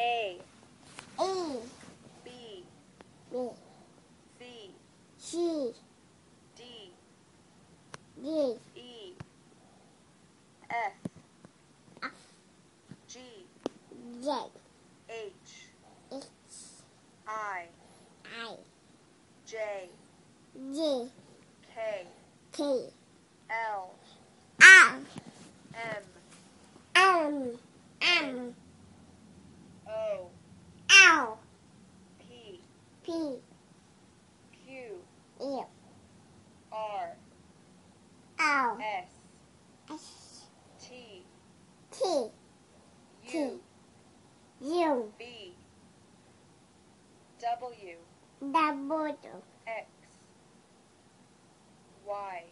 A, A, B, B, C, C, D, D, E, F, F, G, J, H, H, I, I, J, J, K, K, L, R, M, M, M, O, L, P, P, Q, E, R, L, S, S, T, T, U, U, V, W, W, X, Y,